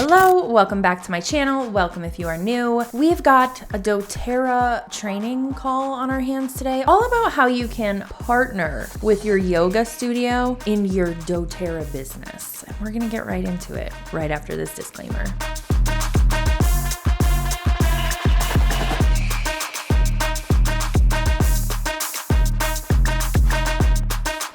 Hello, welcome back to my channel. Welcome if you are new. We've got a doTERRA training call on our hands today, all about how you can partner with your yoga studio in your doTERRA business. And we're gonna get right into it right after this disclaimer.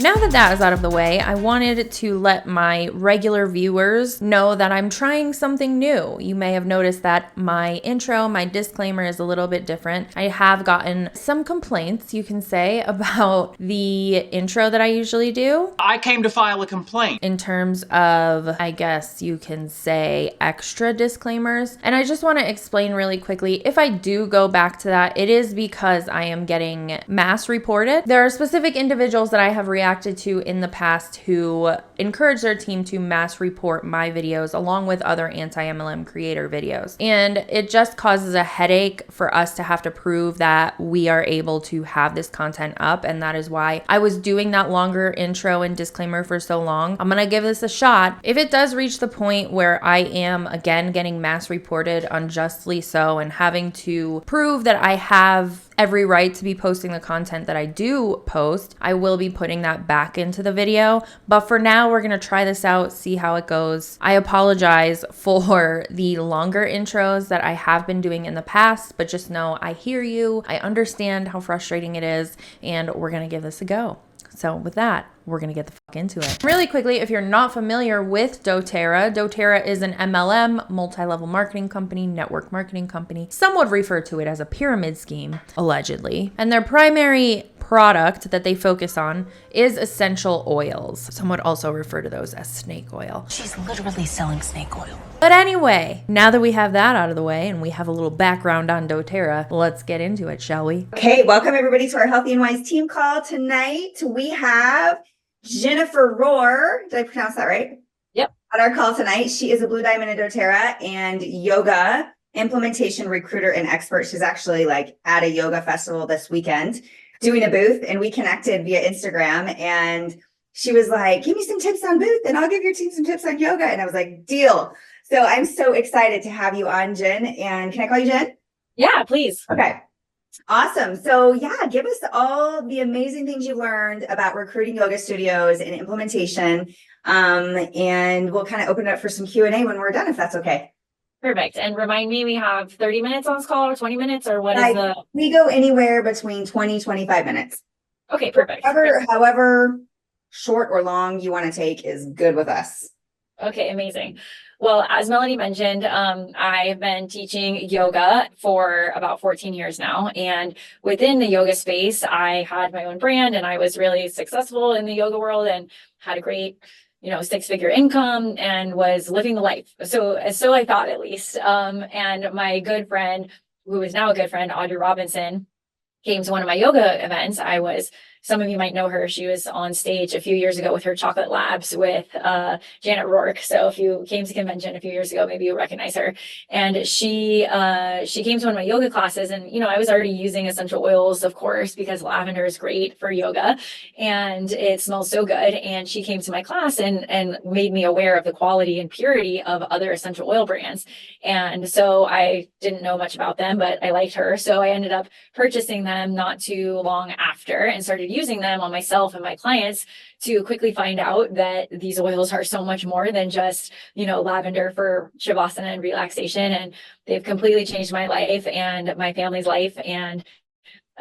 Now that that is out of the way, I wanted to let my regular viewers know that I'm trying something new. You may have noticed that my intro, my disclaimer is a little bit different. I have gotten some complaints, you can say, about the intro that I usually do. I came to file a complaint. In terms of, I guess you can say, extra disclaimers. And I just want to explain really quickly, if I do go back to that, it is because I am getting mass reported. There are specific individuals that I have reacted to in the past who encourage their team to mass report my videos along with other anti-mlm creator videos. And it just causes a headache for us to have to prove that we are able to have this content up. And that is why I was doing that longer intro and disclaimer for so long. I'm gonna give this a shot. If it does reach the point where I am again getting mass reported unjustly so and having to prove that I have every right to be posting the content that I do post, I will be putting that back into the video. But for now, we're gonna try this out, see how it goes. I apologize for the longer intros that I have been doing in the past, but just know I hear you, I understand how frustrating it is, and we're gonna give this a go. So with that, we're gonna get the fuck into it. Really quickly, if you're not familiar with doTERRA, doTERRA is an MLM, multi-level marketing company, network marketing company. Some would refer to it as a pyramid scheme, allegedly. And their primary product that they focus on is essential oils. Some would also refer to those as snake oil. She's literally selling snake oil. But anyway, now that we have that out of the way and we have a little background on doTERRA, let's get into it, shall we? Okay, welcome everybody to our Healthy and Wise team call tonight. We have Jennifer Rohr. Did I pronounce that right? Yep. On our call tonight, she is a Blue Diamond in doTERRA and yoga implementation recruiter and expert. She's actually like at a yoga festival this weekend doing a booth, and we connected via Instagram, and she was like, give me some tips on booth and I'll give your team some tips on yoga. And I was like, deal. So I'm so excited to have you on, Jen. And can I call you Jen? Yeah, please. Okay. Awesome. So yeah, give us all the amazing things you've learned about recruiting yoga studios and implementation. And we'll kind of open it up for some Q&A when we're done, if that's okay. Perfect. And remind me, we have 30 minutes on this call or 20 minutes or what is the... We go anywhere between 20, 25 minutes. Okay, perfect. However short or long you want to take is good with us. Okay, amazing. Well, as Melanie mentioned, I've been teaching yoga for about 14 years now. And within the yoga space, I had my own brand and I was really successful in the yoga world and had a great, six-figure income and was living the life. So I thought, at least. And my good friend, who is now a good friend, Audrey Robinson, came to one of my yoga events. Some of you might know her. She was on stage a few years ago with her chocolate labs with Janet Rourke. So if you came to convention a few years ago, maybe you recognize her. And she came to one of my yoga classes, and I was already using essential oils, of course, because lavender is great for yoga and it smells so good. And she came to my class and made me aware of the quality and purity of other essential oil brands. And so I didn't know much about them, but I liked her. So I ended up purchasing them not too long after and started using them on myself and my clients to quickly find out that these oils are so much more than just, lavender for shavasana and relaxation. And they've completely changed my life and my family's life. And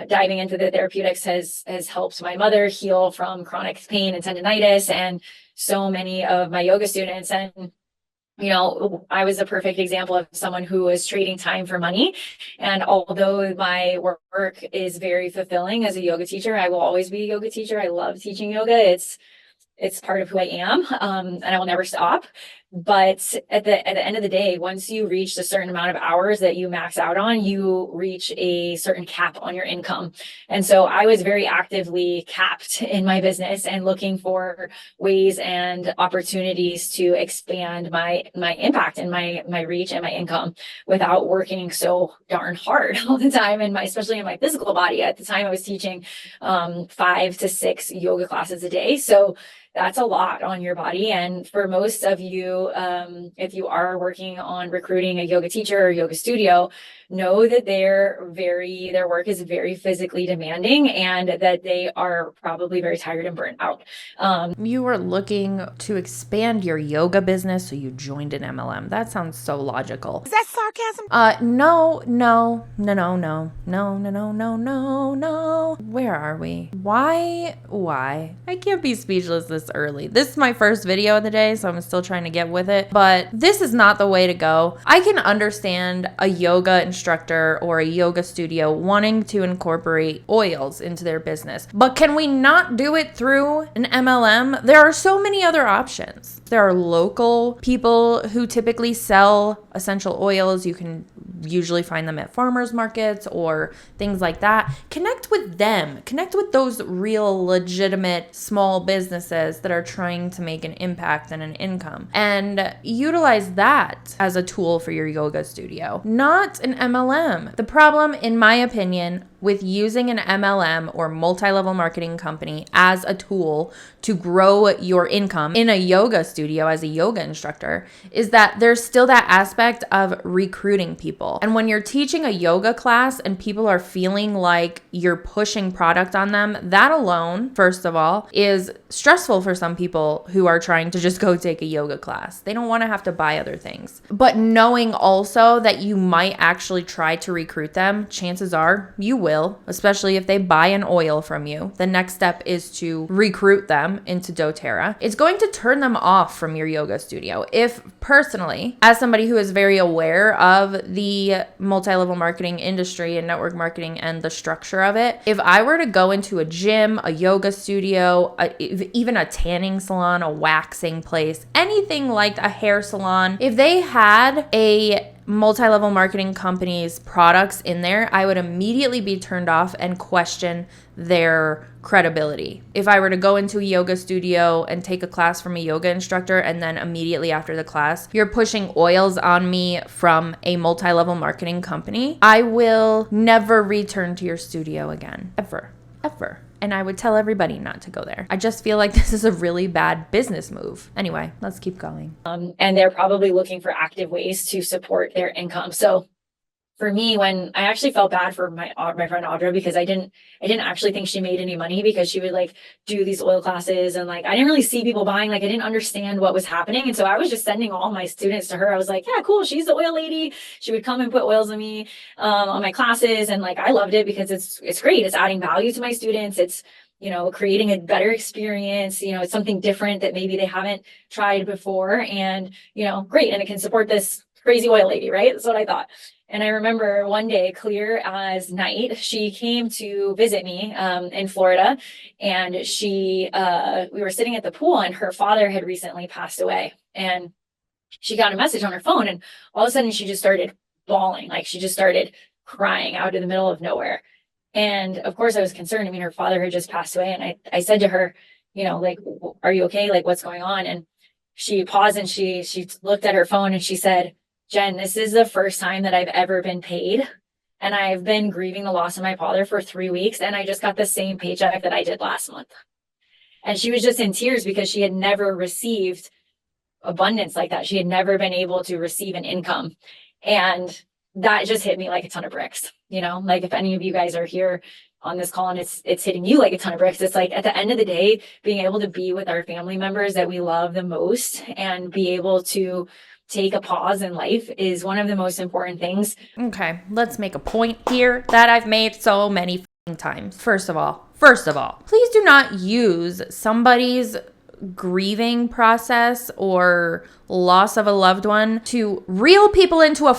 diving into the therapeutics has helped my mother heal from chronic pain and tendinitis, and so many of my yoga students. And I was a perfect example of someone who was trading time for money. And although my work is very fulfilling as a yoga teacher, I will always be a yoga teacher. I love teaching yoga. It's part of who I am, and I will never stop. But at the end of the day, once you reach a certain amount of hours that you max out on, you reach a certain cap on your income. And so I was very actively capped in my business and looking for ways and opportunities to expand my impact and my reach and my income without working so darn hard all the time. And especially in my physical body. At the time I was teaching 5 to 6 yoga classes a day. So that's a lot on your body. And for most of you if you are working on recruiting a yoga teacher or yoga studio, know that their work is very physically demanding and that they are probably very tired and burnt out. You were looking to expand your yoga business, so you joined an MLM. That sounds so logical. Is that sarcasm? No. Where are we? Why? I can't be speechless this early. This is my first video of the day, so I'm still trying to get with it, but this is not the way to go. I can understand a yoga instructor or a yoga studio wanting to incorporate oils into their business, but can we not do it through an MLM? There are so many other options. There are local people who typically sell essential oils. You can usually find them at farmers markets or things like that. Connect with them. Connect with those real legitimate small businesses that are trying to make an impact and an income, and utilize that as a tool for your yoga studio, not an MLM. The problem, in my opinion, with using an MLM or multi-level marketing company as a tool to grow your income in a yoga studio as a yoga instructor is that there's still that aspect of recruiting people. And when you're teaching a yoga class and people are feeling like you're pushing product on them, that alone, first of all, is stressful for some people who are trying to just go take a yoga class. They don't want to have to buy other things. But knowing also that you might actually try to recruit them, chances are you will, especially if they buy an oil from you. The next step is to recruit them into doTERRA. It's going to turn them off from your yoga studio. If personally, as somebody who is very aware of the multi-level marketing industry and network marketing and the structure of it, if I were to go into a gym, a yoga studio, even a tanning salon, a waxing place, anything like a hair salon, if they had a multi-level marketing company's products in there, I would immediately be turned off and question their credibility. If I were to go into a yoga studio and take a class from a yoga instructor, and then immediately after the class, you're pushing oils on me from a multi-level marketing company, I will never return to your studio again. Ever. And I would tell everybody not to go there. I just feel like this is a really bad business move. Anyway, let's keep going. And they're probably looking for active ways to support their income. So for me, when I actually felt bad for my friend Audra, because I didn't actually think she made any money, because she would like do these oil classes and like I didn't really see people buying, like I didn't understand what was happening. And so I was just sending all my students to her. I was like, yeah, cool, she's the oil lady. She would come and put oils on me on my classes, and like I loved it because it's great. It's adding value to my students. It's, you know, creating a better experience. You know, it's something different that maybe they haven't tried before, and you know, great, and it can support this crazy oil lady, right? That's what I thought. And I remember one day, clear as night, she came to visit me in Florida, and we were sitting at the pool, and her father had recently passed away, and she got a message on her phone, and all of a sudden she just started bawling, like she just started crying out in the middle of nowhere. And of course I was concerned. I mean, her father had just passed away, and I said to her, you know, like, are you okay? Like, what's going on? And she paused and she looked at her phone and she said, Jen, this is the first time that I've ever been paid. And I've been grieving the loss of my father for 3 weeks. And I just got the same paycheck that I did last month. And she was just in tears because she had never received abundance like that. She had never been able to receive an income. And that just hit me like a ton of bricks. You know, like if any of you guys are here on this call and it's hitting you like a ton of bricks, it's like at the end of the day, being able to be with our family members that we love the most and be able to take a pause in life is one of the most important things. Okay, let's make a point here that I've made so many times. First of all, please do not use somebody's grieving process or loss of a loved one to reel people into a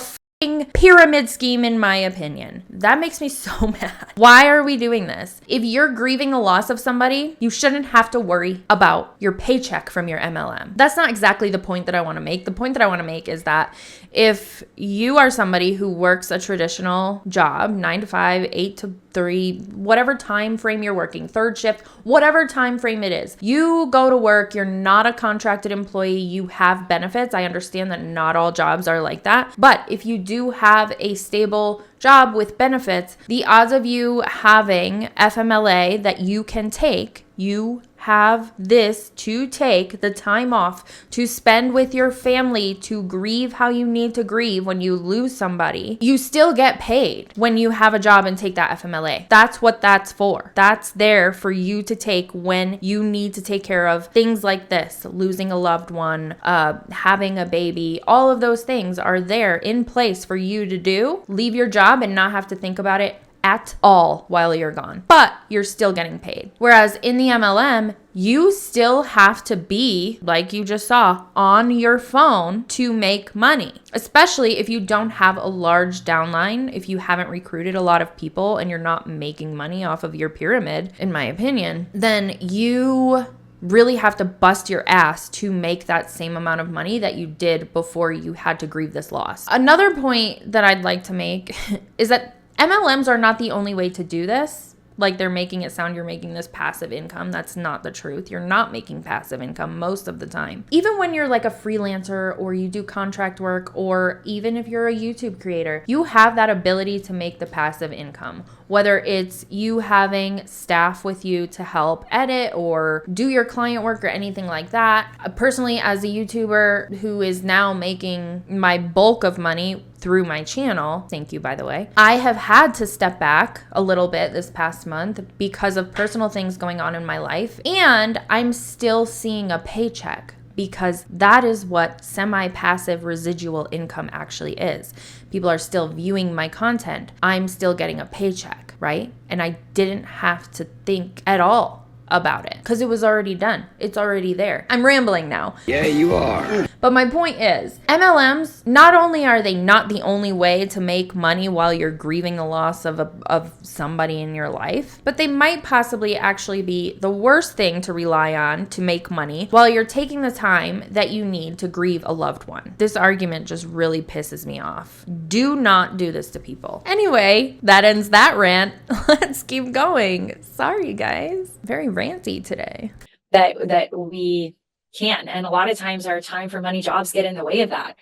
pyramid scheme, in my opinion. That makes me so mad. Why are we doing this? If you're grieving the loss of somebody, you shouldn't have to worry about your paycheck from your MLM. That's not exactly the point that I want to make. The point that I want to make is that if you are somebody who works a traditional job, 9 to 5, 8 to 3, whatever time frame you're working, third shift, whatever time frame it is, you go to work, you're not a contracted employee, you have benefits. I understand that not all jobs are like that, but if you do have a stable job with benefits, the odds of you having FMLA that you can take, you have this to take the time off to spend with your family, to grieve how you need to grieve when you lose somebody, you still get paid when you have a job and take that FMLA. That's what that's for. That's there for you to take when you need to take care of things like this, losing a loved one, having a baby. All of those things are there in place for you to do. Leave your job and not have to think about it at all while you're gone, but you're still getting paid. Whereas in the MLM, you still have to be, like you just saw, on your phone to make money, especially if you don't have a large downline, if you haven't recruited a lot of people and you're not making money off of your pyramid, in my opinion, then you really have to bust your ass to make that same amount of money that you did before you had to grieve this loss. Another point that I'd like to make is that MLMs are not the only way to do this. Like they're making it sound you're making this passive income. That's not the truth. You're not making passive income most of the time. Even when you're like a freelancer or you do contract work, or even if you're a YouTube creator, you have that ability to make the passive income. Whether it's you having staff with you to help edit or do your client work or anything like that. Personally, as a YouTuber who is now making my bulk of money through my channel, thank you by the way, I have had to step back a little bit this past month because of personal things going on in my life, and I'm still seeing a paycheck, because that is what semi-passive residual income actually is. People are still viewing my content. I'm still getting a paycheck, right? And I didn't have to think at all about it because it was already done. It's already there. I'm rambling now. Yeah, you are. But my point is, MLMs, not only are they not the only way to make money while you're grieving the loss of somebody in your life, but they might possibly actually be the worst thing to rely on to make money while you're taking the time that you need to grieve a loved one. This argument just really pisses me off. Do not do this to people. Anyway, that ends that rant. Let's keep going. Sorry, guys. Very ranty today. That we can. And a lot of times our time for money jobs get in the way of that.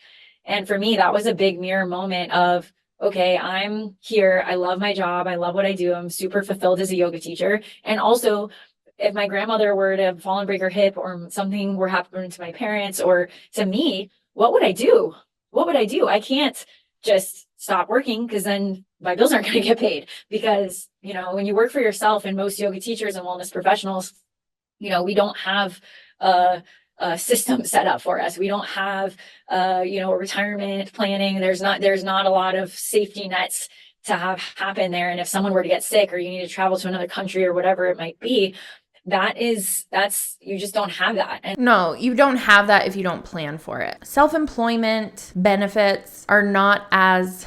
And for me, that was a big mirror moment of, okay, I'm here. I love my job. I love what I do. I'm super fulfilled as a yoga teacher. And also, if my grandmother were to fall and break her hip, or something were happening to my parents or to me, what would I do? What would I do? I can't just stop working, because then my bills aren't going to get paid. Because, you know, when you work for yourself, and most yoga teachers and wellness professionals, you know, we don't have a system set up for us. We don't have, retirement planning. There's not a lot of safety nets to have happen there. And if someone were to get sick, or you need to travel to another country or whatever it might be, you just don't have that. And no, you don't have that if you don't plan for it. Self-employment benefits are not as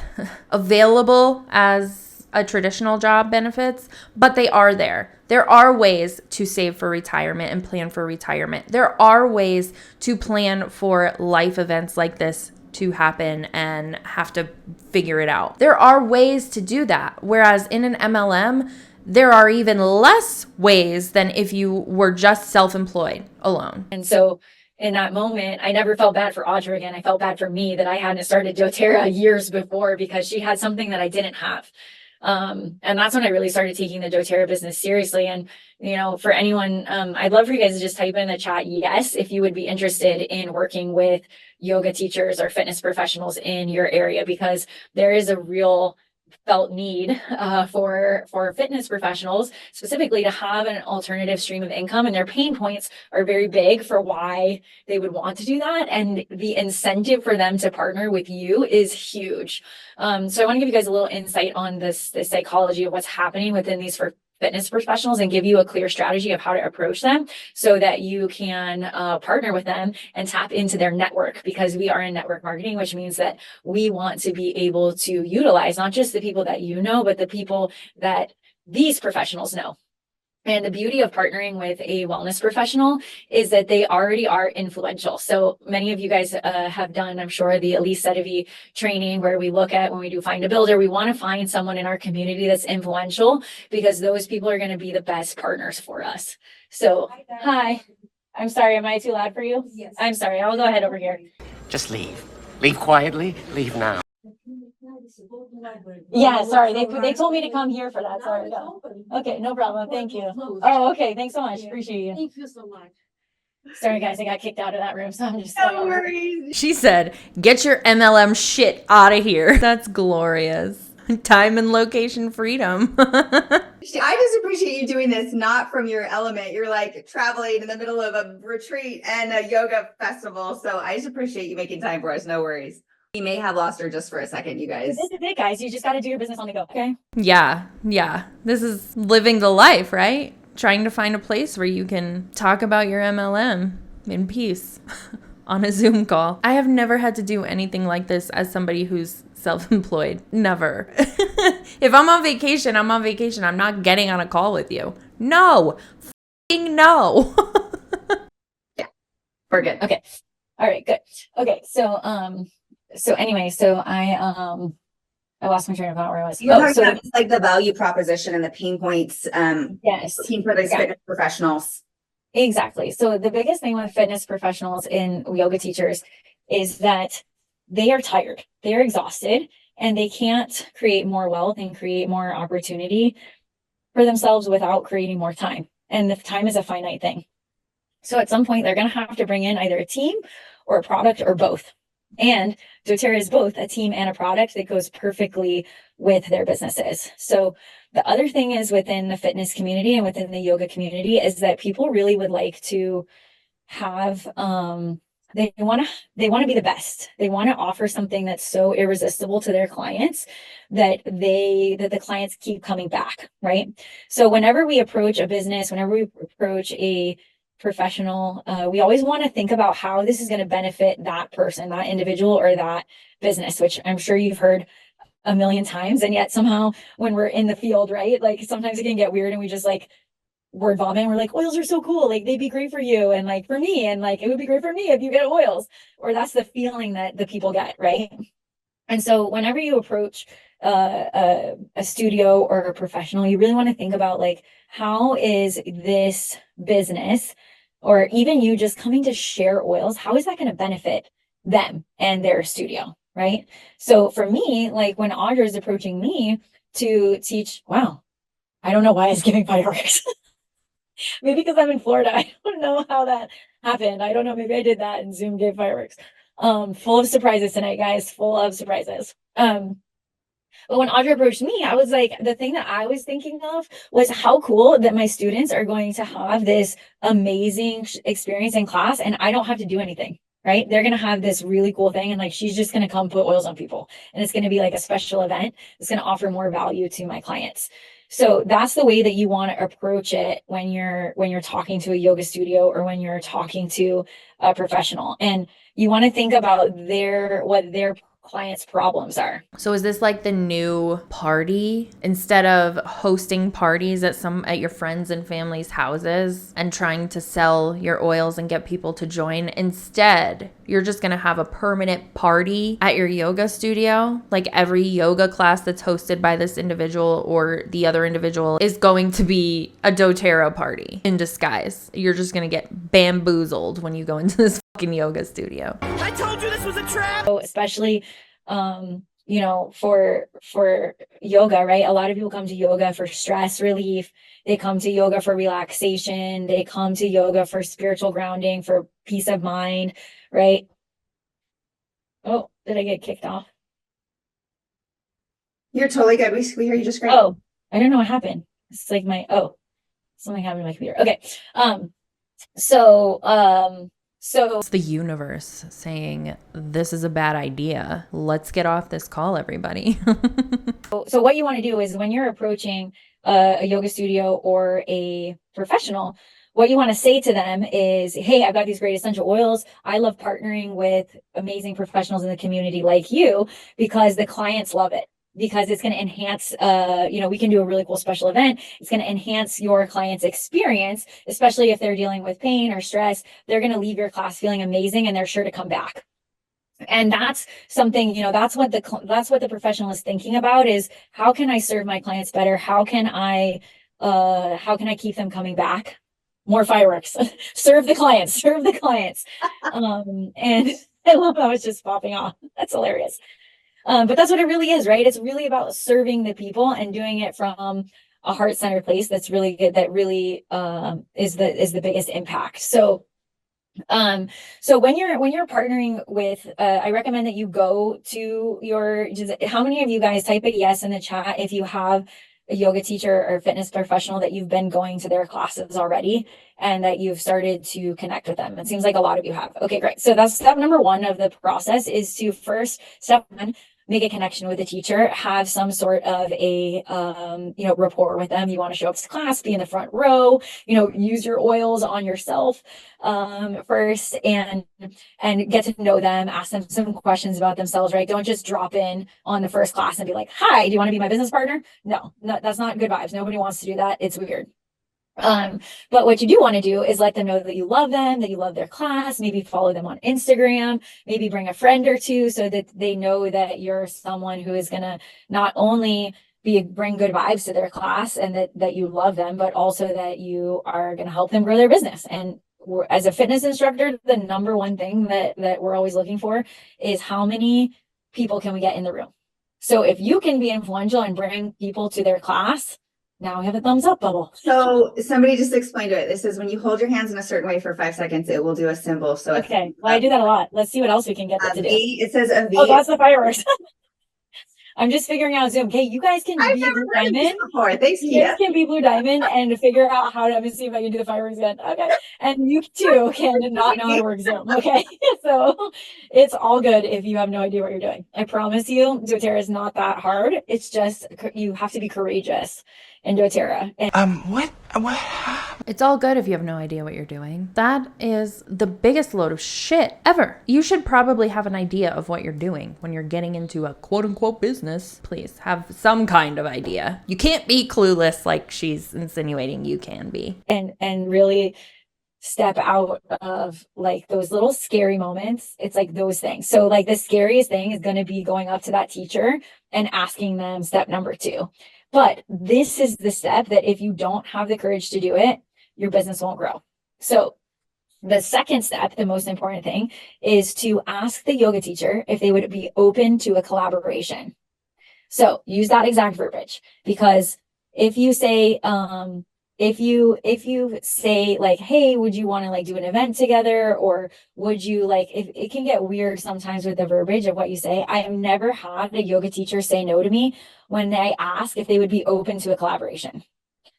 available as a traditional job benefits, but they are there. There are ways to save for retirement and plan for retirement. There are ways to plan for life events like this to happen and have to figure it out. There are ways to do that. Whereas in an MLM, there are even less ways than if you were just self-employed alone. And so in that moment, I never felt bad for Audra again. I felt bad for me that I hadn't started doTERRA years before, because she had something that I didn't have. And that's when I really started taking the doTERRA business seriously. And, you know, for anyone, I'd love for you guys to just type in the chat, yes, if you would be interested in working with yoga teachers or fitness professionals in your area, because there is a real felt need for fitness professionals specifically to have an alternative stream of income, and their pain points are very big for why they would want to do that, and the incentive for them to partner with you is huge. So I want to give you guys a little insight on this psychology of what's happening within these fitness professionals, and give you a clear strategy of how to approach them so that you can partner with them and tap into their network, because we are in network marketing, which means that we want to be able to utilize not just the people that you know, but the people that these professionals know. And the beauty of partnering with a wellness professional is that they already are influential. So many of you guys have done, I'm sure, the Elise Sedevi training, where we look at, when we do find a builder, we want to find someone in our community that's influential, because those people are going to be the best partners for us. So, hi. I'm sorry, am I too loud for you? Yes. I'm sorry, I'll go ahead over here. Just leave. Leave quietly. Leave now. Yeah, sorry. They told me to come here for that. Sorry. Okay, no problem. Thank you. Oh, okay. Thanks so much. Appreciate you. Thank you so much. Sorry, guys. I got kicked out of that room, so I'm just No worries. She said, get your MLM shit out of here. That's glorious. Time and location freedom. I just appreciate you doing this, not from your element. You're like traveling in the middle of a retreat and a yoga festival. So I just appreciate you making time for us. No worries. We may have lost her just for a second, you guys. This is it, guys. You just got to do your business on the go. Okay. Yeah. This is living the life, right? Trying to find a place where you can talk about your MLM in peace on a Zoom call. I have never had to do anything like this as somebody who's self-employed. Never. If I'm on vacation, I'm on vacation. I'm not getting on a call with you. No. F***ing no. Yeah, we're good. Okay. All right. Good. Okay. So anyway, I lost my train of thought where I was. You're talking about like the value proposition and the pain points Yes. team for those fitness professionals. Exactly. So the biggest thing with fitness professionals and yoga teachers is that they are tired, they're exhausted, and they can't create more wealth and create more opportunity for themselves without creating more time. And the time is a finite thing. So at some point, they're going to have to bring in either a team or a product or both. And doTERRA is both a team and a product that goes perfectly with their businesses. So the other thing is within the fitness community and within the yoga community is that people really would like to have, they want to be the best. They want to offer something that's so irresistible to their clients that the clients keep coming back, right? So whenever we approach a business, whenever we approach a professional, we always want to think about how this is going to benefit that person, that individual, or that business, which I'm sure you've heard a million times. And yet somehow when we're in the field, right, like sometimes it can get weird and we just like word vomit and we're like, oils are so cool, like they'd be great for you and like for me, and like it would be great for me if you get oils, or that's the feeling that the people get, right? And so whenever you approach a studio or a professional, you really want to think about like, how is this business, or even you just coming to share oils, how is that going to benefit them and their studio, right? So for me, like when Audra is approaching me to teach, wow, I don't know why I was giving fireworks. Maybe because I'm in Florida. I don't know how that happened. I don't know. Maybe I did that and Zoom gave fireworks. Full of surprises tonight, guys. Full of surprises. But when Audra approached me, I was like, the thing that I was thinking of was how cool that my students are going to have this amazing experience in class and I don't have to do anything, right? They're going to have this really cool thing. And like, she's just going to come put oils on people. And it's going to be like a special event. It's going to offer more value to my clients. So that's the way that you want to approach it when you're talking to a yoga studio or when you're talking to a professional. And you want to think about what their clients' problems are. So is this like the new party? Instead of hosting parties at your friends and family's houses and trying to sell your oils and get people to join, instead you're just going to have a permanent party at your yoga studio. Like every yoga class that's hosted by this individual or the other individual is going to be a doTERRA party in disguise. You're just going to get bamboozled when you go into this fucking yoga studio. I told you this was a trap. So especially, for yoga, right? A lot of people come to yoga for stress relief. They come to yoga for relaxation. They come to yoga for spiritual grounding, for peace of mind, right? Oh, did I get kicked off? You're totally good. We hear you just great. Oh, I don't know what happened. It's like something happened to my computer. Okay. So it's the universe saying, this is a bad idea. Let's get off this call, everybody. So what you want to do is when you're approaching a yoga studio or a professional, what you want to say to them is, hey, I've got these great essential oils. I love partnering with amazing professionals in the community like you because the clients love it. Because it's going to enhance, we can do a really cool special event. It's going to enhance your client's experience, especially if they're dealing with pain or stress. They're going to leave your class feeling amazing and they're sure to come back. And that's something, that's what the professional is thinking about is, how can I serve my clients better? How can I keep them coming back? More fireworks. serve the clients. And I love how it's just popping off. That's hilarious. But that's what it really is, right? It's really about serving the people and doing it from a heart-centered place. That's really good. That really is the biggest impact. So when you're partnering with, I recommend that you go to how many of you guys type a yes in the chat if you have a yoga teacher or fitness professional that you've been going to their classes already and that you've started to connect with them? It seems like a lot of you have. Okay, great. So that's step number one of the process, is to first, step one, make a connection with the teacher, have some sort of a rapport with them. You want to show up to class, be in the front row, use your oils on yourself first, and get to know them, ask them some questions about themselves, right? Don't just drop in on the first class and be like, hi, do you want to be my business partner? No, that's not good vibes. Nobody wants to do that. It's weird. But what you do want to do is let them know that you love them, that you love their class, maybe follow them on Instagram, maybe bring a friend or two so that they know that you're someone who is going to not only bring good vibes to their class and that you love them, but also that you are going to help them grow their business. And as a fitness instructor, the number one thing that we're always looking for is how many people can we get in the room. So if you can be influential and bring people to their class, now we have a thumbs up bubble. So somebody just explained it. This is when you hold your hands in a certain way for 5 seconds, it will do a symbol. So okay, well, I do that a lot. Let's see what else we can get to do. It says a V. Oh, that's the fireworks. I'm just figuring out Zoom. Okay, you guys can be Blue Diamond. Before. Thanks, you guys can be Blue Diamond and figure out how to, let me see if I can do the fireworks again. Okay. And you too can not know how to work Zoom. Okay. So it's all good if you have no idea what you're doing. I promise you, doTERRA is not that hard. It's just, you have to be courageous in doTERRA. What? It's all good if you have no idea what you're doing. That is the biggest load of shit ever. You should probably have an idea of what you're doing when you're getting into a quote unquote business. Please have some kind of idea. You can't be clueless like she's insinuating you can be. And really step out of like those little scary moments. It's like those things. So like the scariest thing is going to be going up to that teacher and asking them step number 2. But this is the step that if you don't have the courage to do it, your business won't grow. So the second step, the most important thing, is to ask the yoga teacher if they would be open to a collaboration. So use that exact verbiage, because if you say, if you say like, hey, would you want to like do an event together? Or would you like, if it can get weird sometimes with the verbiage of what you say. I have never had a yoga teacher say no to me when I ask if they would be open to a collaboration.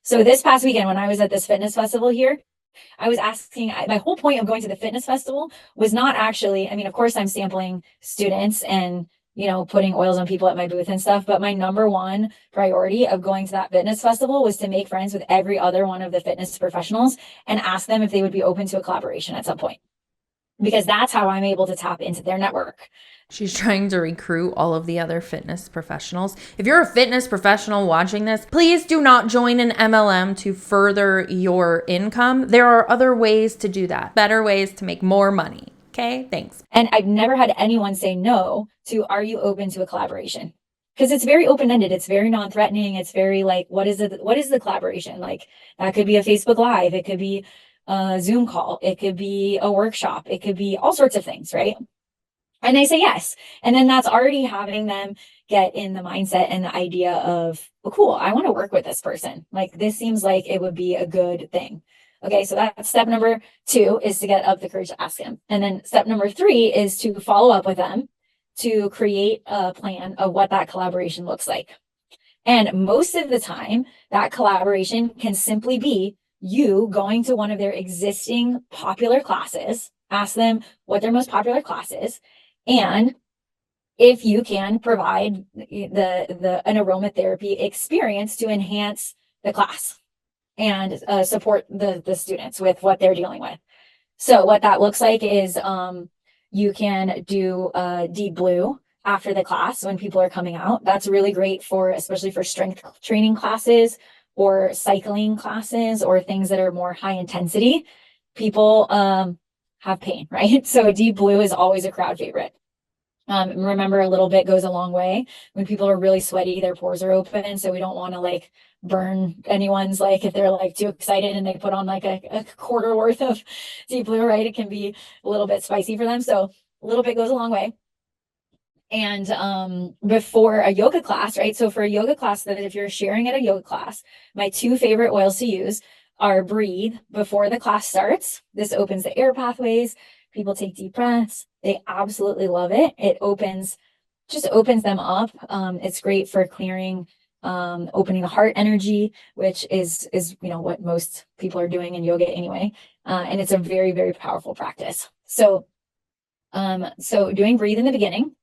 So this past weekend, when I was at this fitness festival here, I was asking, my whole point of going to the fitness festival was not actually, I mean, of course I'm sampling students and putting oils on people at my booth and stuff. But my number one priority of going to that fitness festival was to make friends with every other one of the fitness professionals and ask them if they would be open to a collaboration at some point, because that's how I'm able to tap into their network. She's trying to recruit all of the other fitness professionals. If you're a fitness professional watching this, please do not join an MLM to further your income. There are other ways to do that, better ways to make more money. Okay, thanks. And I've never had anyone say no to, are you open to a collaboration? Because it's very open-ended. It's very non-threatening. It's very like, what is it? What is the collaboration? Like that could be a Facebook Live. It could be a Zoom call. It could be a workshop. It could be all sorts of things, right? And they say yes. And then that's already having them get in the mindset and the idea of, well, cool, I want to work with this person. Like this seems like it would be a good thing. Okay, so that's step number 2, is to get up the courage to ask him. And then step number 3 is to follow up with them to create a plan of what that collaboration looks like. And most of the time, that collaboration can simply be you going to one of their existing popular classes, ask them what their most popular class is, and if you can provide an aromatherapy experience to enhance the class and support the students with what they're dealing with. So what that looks like is you can do deep blue after the class when people are coming out. That's really great for, especially for strength training classes or cycling classes or things that are more high intensity. People have pain, right? So deep blue is always a crowd favorite. Remember, a little bit goes a long way. When people are really sweaty, their pores are open. So we don't want to like burn anyone's, like if they're like too excited and they put on like a quarter worth of deep blue, right? It can be a little bit spicy for them. So a little bit goes a long way. And before a yoga class, right? So for a yoga class, that if you're sharing at a yoga class, my two favorite oils to use are breathe before the class starts. This opens the air pathways. People take deep breaths. They absolutely love it. It just opens them up. It's great for clearing, opening the heart energy, which is what most people are doing in yoga anyway. And it's a very, very powerful practice. So doing breathe in the beginning.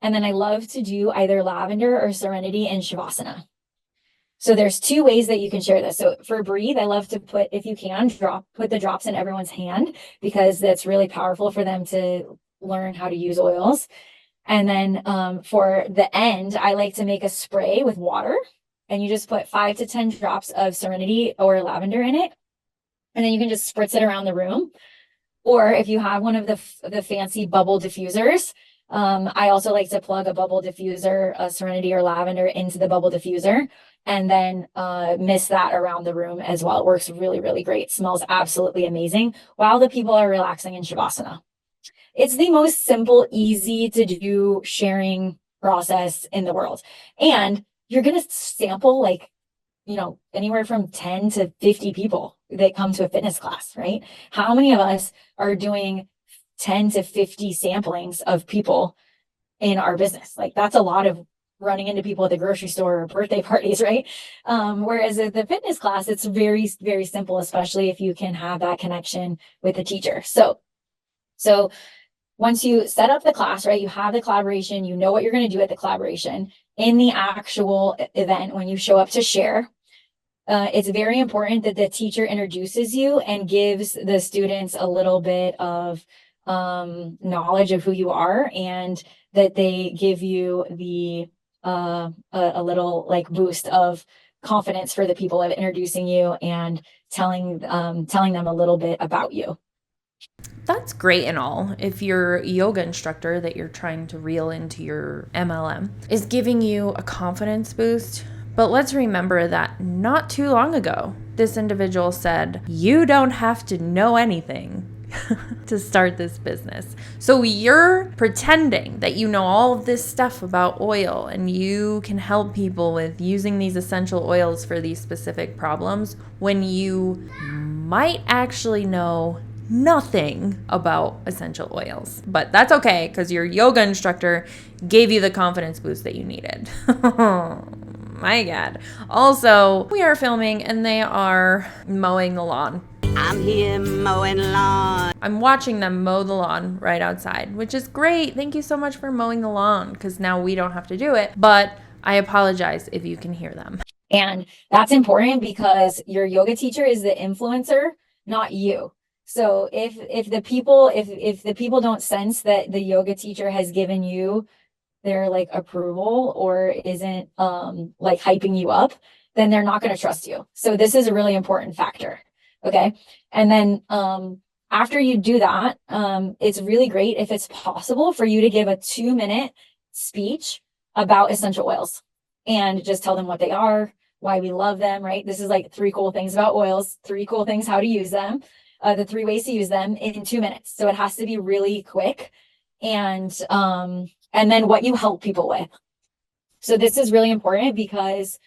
And then I love to do either lavender or serenity in Shavasana. So there's two ways that you can share this. So for breathe, I love to put, if you can, put the drops in everyone's hand, because that's really powerful for them to learn how to use oils. And then for the end, I like to make a spray with water, and you just put 5 to 10 drops of serenity or lavender in it. And then you can just spritz it around the room. Or if you have one of the fancy bubble diffusers, I also like to plug a bubble diffuser, a serenity or lavender, into the bubble diffuser, and then mist that around the room as well. It works really, really great. Smells absolutely amazing while the people are relaxing in Shavasana. It's the most simple, easy to do sharing process in the world. And you're going to sample anywhere from 10 to 50 people that come to a fitness class, right? How many of us are doing 10 to 50 samplings of people in our business? Like, that's a lot of running into people at the grocery store or birthday parties, right? Whereas at the fitness class, it's very, very simple, especially if you can have that connection with the teacher. So once you set up the class, right, you have the collaboration, you know what you're going to do at the collaboration. In the actual event, when you show up to share, it's very important that the teacher introduces you and gives the students a little bit of knowledge of who you are, and that they give you a little boost of confidence for the people of introducing you and telling them a little bit about you. That's great and all if your yoga instructor that you're trying to reel into your MLM is giving you a confidence boost. But let's remember that not too long ago, this individual said, you don't have to know anything to start this business. So you're pretending that you know all of this stuff about oil and you can help people with using these essential oils for these specific problems, when you might actually know nothing about essential oils. But that's okay, because your yoga instructor gave you the confidence boost that you needed. My God. Also, we are filming and they are mowing the lawn. I'm here mowing lawn. I'm watching them mow the lawn right outside, which is great. Thank you so much for mowing the lawn, because now we don't have to do it. But I apologize if you can hear them. And that's important, because your yoga teacher is the influencer, not you. So if the people don't sense that the yoga teacher has given you their approval, or isn't hyping you up, then they're not going to trust you. So this is a really important factor. Okay. And then after you do that, it's really great if it's possible for you to give a 2-minute speech about essential oils, and just tell them what they are, why we love them, right? This is 3 cool things about oils, 3 cool things how to use them, the 3 ways to use them in 2 minutes. So it has to be really quick, and then what you help people with. So this is really important, because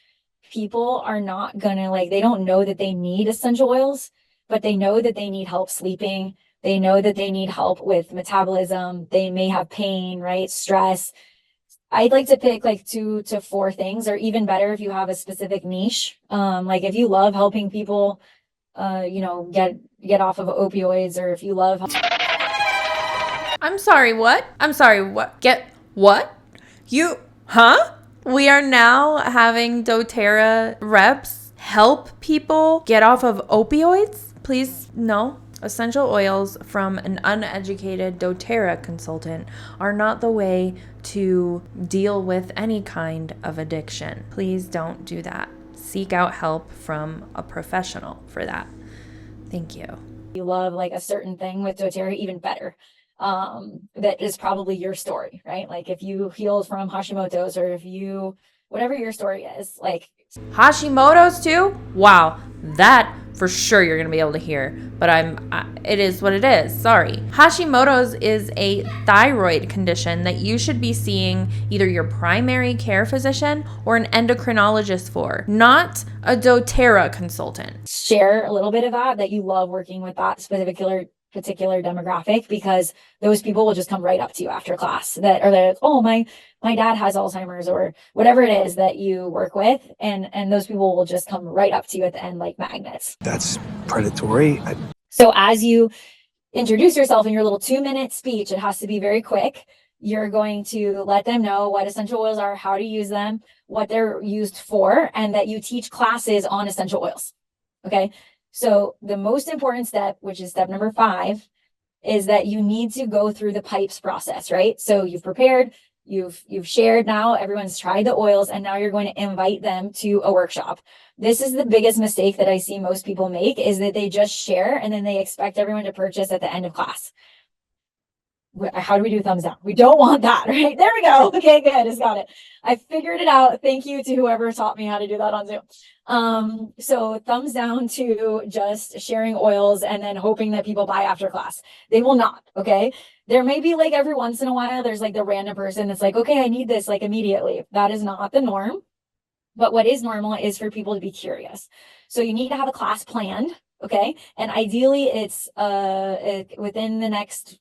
people are not gonna they don't know that they need essential oils, but they know that they need help sleeping. They know that they need help with metabolism. They may have pain, right? Stress. I'd like to pick 2 to 4 things, or even better if you have a specific niche. If you love helping people, get off of opioids, or if you love. I'm sorry, what? Get what? Huh? We are now having doTERRA reps help people get off of opioids? Please, no. Essential oils from an uneducated doTERRA consultant are not the way to deal with any kind of addiction. Please don't do that. Seek out help from a professional for that. Thank you. You love a certain thing with doTERRA, even better. That is probably your story, right? If you healed from Hashimoto's, or whatever your story is, Hashimoto's too? Wow, that for sure you're going to be able to hear, but it is what it is. Sorry. Hashimoto's is a thyroid condition that you should be seeing either your primary care physician or an endocrinologist for, not a doTERRA consultant. Share a little bit of that you love working with that particular demographic, because those people will just come right up to you after class that are like, oh, my dad has Alzheimer's, or whatever it is that you work with, and those people will just come right up to you at the end like magnets. That's predatory. So as you introduce yourself in your little 2-minute speech, it has to be very quick. You're going to let them know what essential oils are, how to use them, what they're used for, and that you teach classes on essential oils. Okay. So the most important step, which is step number 5, is that you need to go through the pipes process, right? So you've prepared, you've shared, now everyone's tried the oils, and now you're going to invite them to a workshop. This is the biggest mistake that I see most people make, is that they just share and then they expect everyone to purchase at the end of class. How do we do thumbs down? We don't want that, right? There we go. Okay, good. I just got it. I figured it out. Thank you to whoever taught me how to do that on Zoom. So thumbs down to just sharing oils and then hoping that people buy after class. They will not. Okay. There may be like every once in a while, there's like the random person that's like, okay, I need this like immediately. That is not the norm. But what is normal is for people to be curious. So you need to have a class planned. Okay. And ideally it's within the next,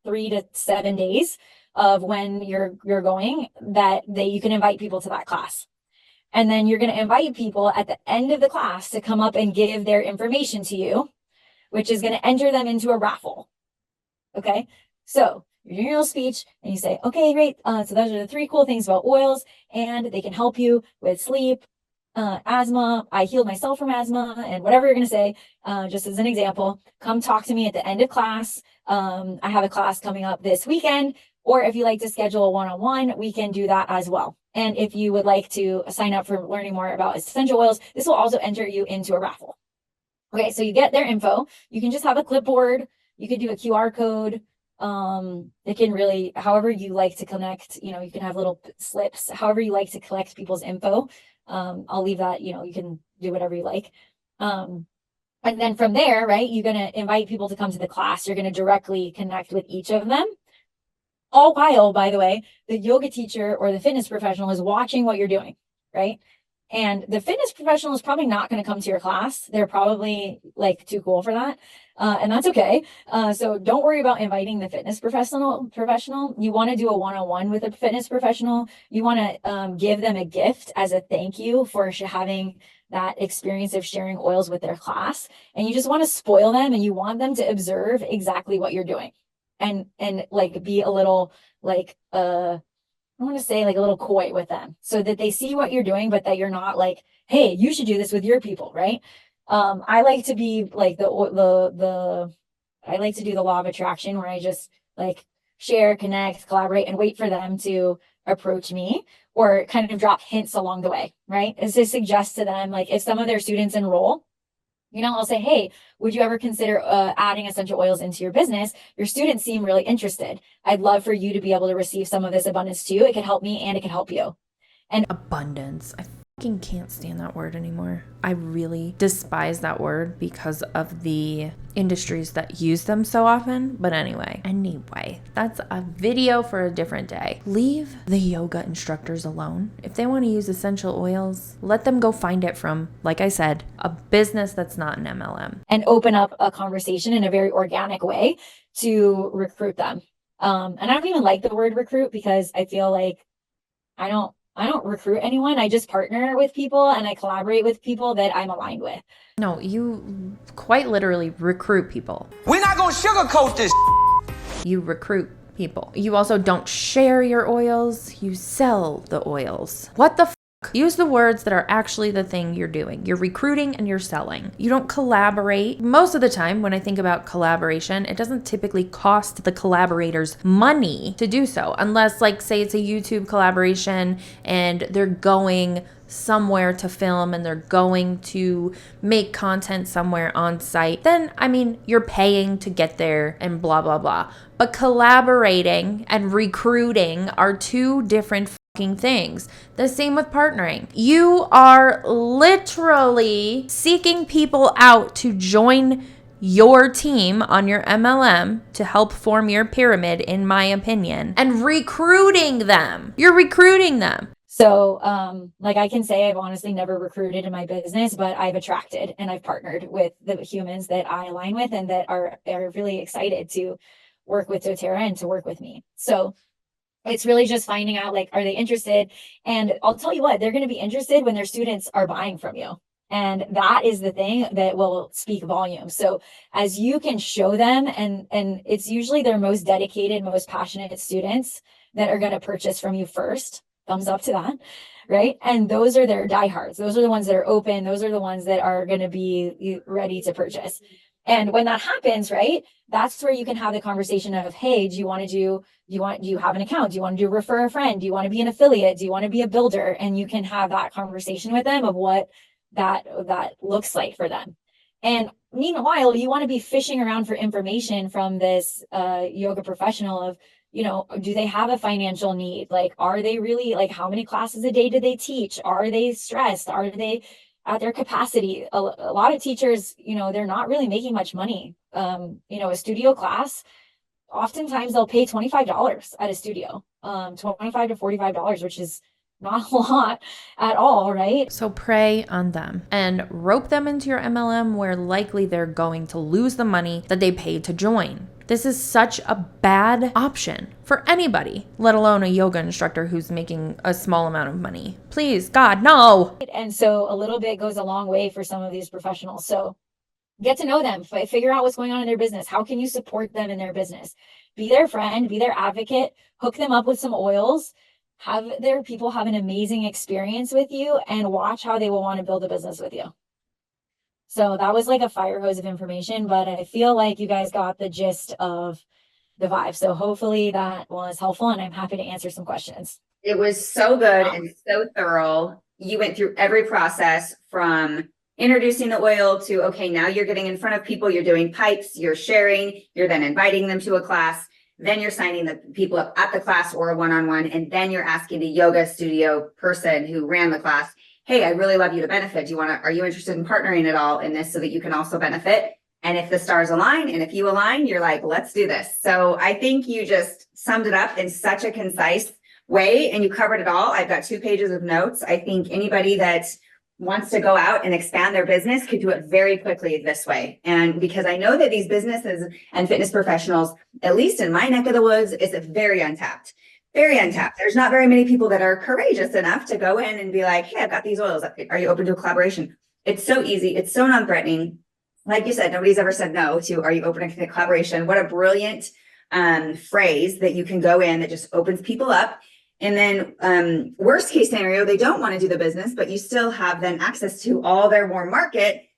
3 to 7 days of when you're going, that you can invite people to that class. And then you're going to invite people at the end of the class to come up and give their information to you, which is going to enter them into a raffle. Okay. So you're doing your little speech and you say, okay, great. So those are the 3 cool things about oils, and they can help you with sleep, asthma. I healed myself from asthma, and whatever you're going to say, just as an example. Come talk to me at the end of class. I have a class coming up this weekend, or if you like to schedule a one-on-one, we can do that as well. And if you would like to sign up for learning more about essential oils, this will also enter you into a raffle. Okay, so you get their info. You can just have a clipboard. You could do a QR code. It can really, however you like to connect, you can have little slips, however you like to collect people's info. I'll leave that, you can do whatever you like. And then from there, right, you're going to invite people to come to the class. You're going to directly connect with each of them. All while, by the way, the yoga teacher or the fitness professional is watching what you're doing, right? And the fitness professional is probably not going to come to your class. They're probably like too cool for that. And that's okay. So don't worry about inviting the fitness professional. You want to do a one-on-one with a fitness professional. You want to give them a gift as a thank you for having that experience of sharing oils with their class. And you just want to spoil them, and you want them to observe exactly what you're doing. And like be a little like, I want to say like a little coy with them, so that they see what you're doing, but that you're not like, hey, you should do this with your people, right? I like to be like I like to do the law of attraction, where I just like share, connect, collaborate, and wait for them to approach me, or kind of drop hints along the way, right? Is to suggest to them, like if some of their students enroll, I'll say, hey, would you ever consider adding essential oils into your business? Your students seem really interested. I'd love for you to be able to receive some of this abundance too. It could help me and it could help you. And Abundance. I fucking can't stand that word anymore. I really despise that word because of the industries that use them so often. But anyway, that's a video for a different day. Leave the yoga instructors alone. If they want to use essential oils, let them go find it from, like I said, a business that's not an MLM. And open up a conversation in a very organic way to recruit them. And I don't even like the word recruit, because I feel like I don't recruit anyone. I just partner with people and I collaborate with people that I'm aligned with. No, you quite literally recruit people. We're not gonna sugarcoat this. You recruit people. You also don't share your oils. You sell the oils. What the f***? Use the words that are actually the thing you're doing. You're recruiting and you're selling. You don't collaborate. Most of the time, when I think about collaboration, it doesn't typically cost the collaborators money to do so, unless, like, say it's a YouTube collaboration and they're going somewhere to film and they're going to make content somewhere on site. Then, you're paying to get there and blah, blah, blah. But collaborating and recruiting are 2 different things. The same with partnering. You are literally seeking people out to join your team on your MLM to help form your pyramid, in my opinion, and recruiting them. You're recruiting them. So, like I can say I've honestly never recruited in my business, but I've attracted and I've partnered with the humans that I align with and that are really excited to work with doTERRA and to work with me. So it's really just finding out, like, are they interested? And I'll tell you what, they're going to be interested when their students are buying from you. And that is the thing that will speak volumes. So as you can show them, and it's usually their most dedicated, most passionate students that are going to purchase from you first. Thumbs up to that, right? And those are their diehards. Those are the ones that are open. Those are the ones that are going to be ready to purchase. And when that happens, right, that's where you can have the conversation of, hey, do you have an account? Do you want to do refer a friend? Do you want to be an affiliate? Do you want to be a builder? And you can have that conversation with them of what that looks like for them. And meanwhile, you want to be fishing around for information from this yoga professional of, do they have a financial need? Like, are they really, like, how many classes a day do they teach? Are they stressed? Are they at their capacity? A lot of teachers, they're not really making much money. A studio class, oftentimes they'll pay $25 at a studio, $25 to $45, which is not a lot at all, right? So prey on them and rope them into your MLM where likely they're going to lose the money that they paid to join. This is such a bad option for anybody, let alone a yoga instructor who's making a small amount of money. Please, God, no. And so a little bit goes a long way for some of these professionals. So get to know them, figure out what's going on in their business. How can you support them in their business? Be their friend, be their advocate, hook them up with some oils, have their people have an amazing experience with you, and watch how they will want to build a business with you. So that was like a fire hose of information, but I feel like you guys got the gist of the vibe. So hopefully that was helpful, and I'm happy to answer some questions. It was so good and so thorough. You went through every process from introducing the oil to, okay, now you're getting in front of people, you're doing pipes, you're sharing, you're then inviting them to a class, then you're signing the people up at the class or a one-on-one, and then you're asking the yoga studio person who ran the class, hey, I'd really love you to benefit. Are you interested in partnering at all in this so that you can also benefit? And if the stars align and if you align, you're like, let's do this. So I think you just summed it up in such a concise way and you covered it all. I've got 2 pages of notes. I think anybody that wants to go out and expand their business could do it very quickly this way. And because I know that these businesses and fitness professionals, at least in my neck of the woods, is very untapped. Very untapped. There's not very many people that are courageous enough to go in and be like, hey, I've got these oils. Are you open to a collaboration? It's so easy. It's so non-threatening. Like you said, nobody's ever said no to, are you open to collaboration? What a brilliant phrase that you can go in that just opens people up. And then worst case scenario, they don't want to do the business, but you still have then access to all their warm market.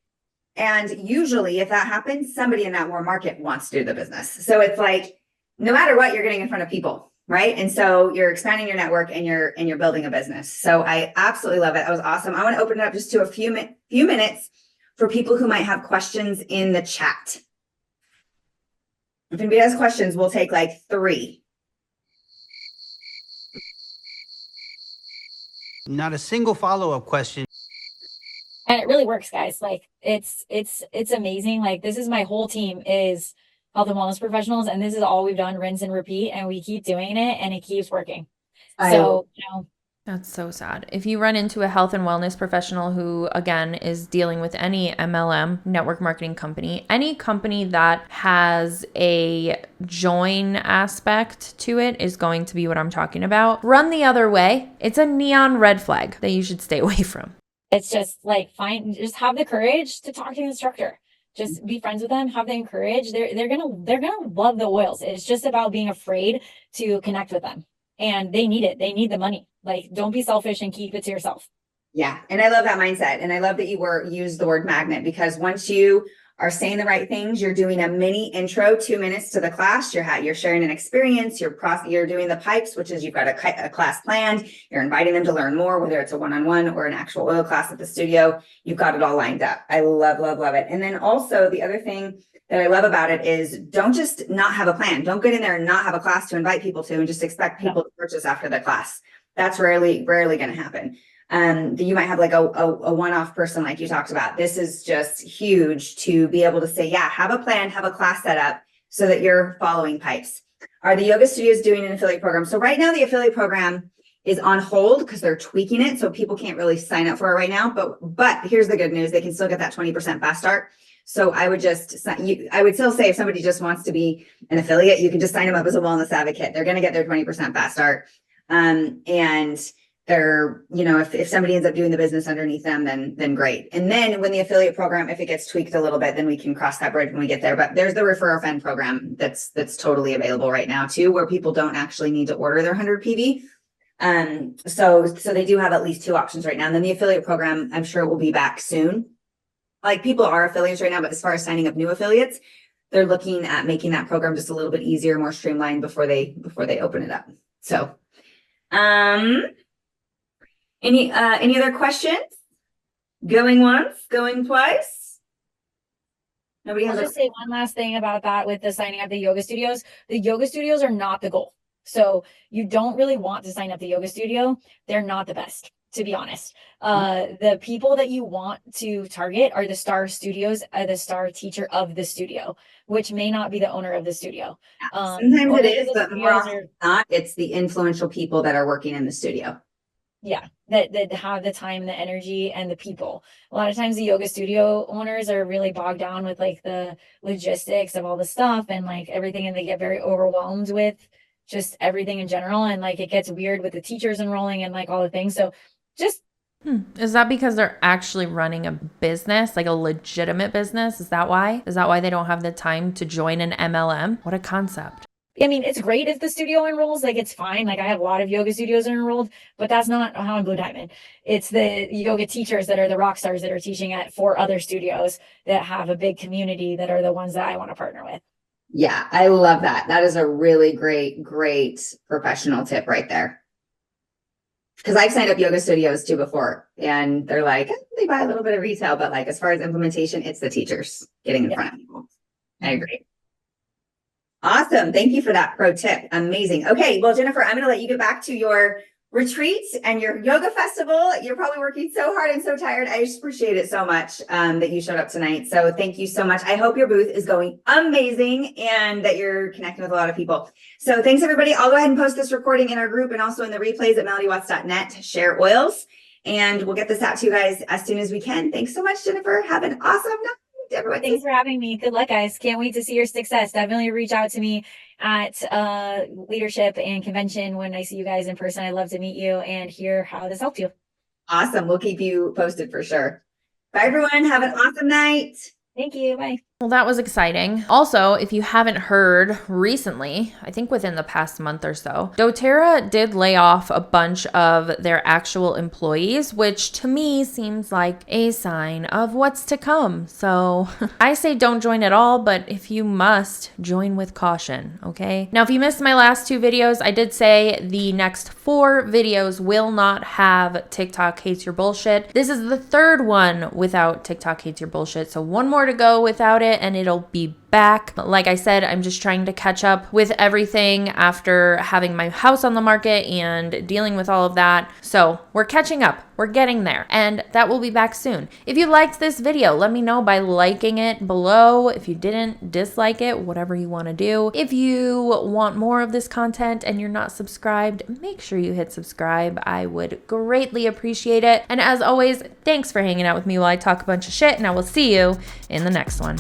And usually if that happens, somebody in that warm market wants to do the business. So it's like, no matter what, you're getting in front of people. Right. And so you're expanding your network and you're building a business. So I absolutely love it. That was awesome. I want to open it up just to a few minutes for people who might have questions in the chat. If anybody has questions, we'll take like 3. Not a single follow-up question. And it really works, guys. Like it's amazing. Like this is my whole team is health and wellness professionals, and this is all we've done, rinse and repeat, and we keep doing it and it keeps working. So, That's so sad. If you run into a health and wellness professional who, again, is dealing with any MLM, network marketing company, any company that has a join aspect to it is going to be what I'm talking about. Run the other way. It's a neon red flag that you should stay away from. it's just like just have the courage to talk to the instructor. Just be friends with them, have the courage. They're gonna love the oils. It's just about being afraid to connect with them. And they need it. They need the money. Like, don't be selfish and keep it to yourself. Yeah. And I love that mindset. And I love that you used the word magnet, because once you are saying the right things, you're doing a mini intro, 2 minutes to the class. You're sharing an experience. You're doing the pipes, which is you've got a class planned. You're inviting them to learn more, whether it's a one-on-one or an actual oil class at the studio. You've got it all lined up. I love, love, love it. And then also the other thing that I love about it is don't just not have a plan. Don't get in there and not have a class to invite people to and just expect people to purchase after the class. That's rarely going to happen. You might have like a one-off person like you talked about. This is just huge to be able to say, yeah, have a plan, have a class set up so that you're following pipes. Are the yoga studios doing an affiliate program? So right now the affiliate program is on hold because they're tweaking it. So people can't really sign up for it right now. But here's the good news. They can still get that 20% fast start. So I would still say if somebody just wants to be an affiliate, you can just sign them up as a wellness advocate. They're going to get their 20% fast start. And they're, if somebody ends up doing the business underneath them, then great. And then when the affiliate program, if it gets tweaked a little bit, then we can cross that bridge when we get there. But there's the refer a friend program that's totally available right now too, where people don't actually need to order their 100 PV. So they do have at least 2 options right now. And then the affiliate program, I'm sure will be back soon. Like people are affiliates right now, but as far as signing up new affiliates, they're looking at making that program just a little bit easier, more streamlined before they open it up. So, any other questions? Going once, going twice? Nobody has. I'll just say one last thing about that with the signing up the yoga studios. The yoga studios are not the goal. So you don't really want to sign up the yoga studio. They're not the best, to be honest. The people that you want to target are the star studios, the star teacher of the studio, which may not be the owner of the studio. Sometimes it is, but more often than not, it's the influential people that are working in the studio. Yeah, that have the time, the energy, and the people. A lot of times the yoga studio owners are really bogged down with like the logistics of all the stuff and like everything, and they get very overwhelmed with just everything in general, and like it gets weird with the teachers enrolling and like all the things. So just Is that because they're actually running a business, like a legitimate business? Is that why they don't have the time to join an MLM? What a concept. I mean, it's great if the studio enrolls, like it's fine. Like I have a lot of yoga studios enrolled, but that's not how I'm Blue Diamond. It's the yoga teachers that are the rock stars that are teaching at 4 other studios that have a big community that are the ones that I want to partner with. Yeah, I love that. That is a really great professional tip right there. Because I've signed up yoga studios too before, and they're like, they buy a little bit of retail, but like as far as implementation, it's the teachers getting in front of people. I agree. Awesome. Thank you for that pro tip. Amazing. Okay. Well, Jennifer, I'm going to let you get back to your retreat and your yoga festival. You're probably working so hard and so tired. I just appreciate it so much that you showed up tonight. So thank you so much. I hope your booth is going amazing and that you're connecting with a lot of people. So thanks, everybody. I'll go ahead and post this recording in our group and also in the replays at melodywatts.net. Share oils, and we'll get this out to you guys as soon as we can. Thanks so much, Jennifer. Have an awesome night. Everyone. Thanks for having me. Good luck, guys. Can't wait to see your success. Definitely reach out to me at leadership and convention when I see you guys in person. I'd love to meet you and hear how this helped you. Awesome. We'll keep you posted for sure. Bye, everyone. Have an awesome night. Thank you. Bye. Well, that was exciting. Also, if you haven't heard recently, I think within the past month or so, doTERRA did lay off a bunch of their actual employees, which to me seems like a sign of what's to come. So I say don't join at all, but if you must, join with caution, okay? Now, if you missed my last 2 videos, I did say the next 4 videos will not have TikTok hates your bullshit. This is the 3rd one without TikTok hates your bullshit. So 1 more to go without it, and it'll be back. Like I said, I'm just trying to catch up with everything after having my house on the market and dealing with all of that. So we're catching up. We're getting there, and that will be back soon. If you liked this video, let me know by liking it below. If you didn't, dislike it, whatever you want to do. If you want more of this content and you're not subscribed, make sure you hit subscribe. I would greatly appreciate it. And as always, thanks for hanging out with me while I talk a bunch of shit, and I will see you in the next one.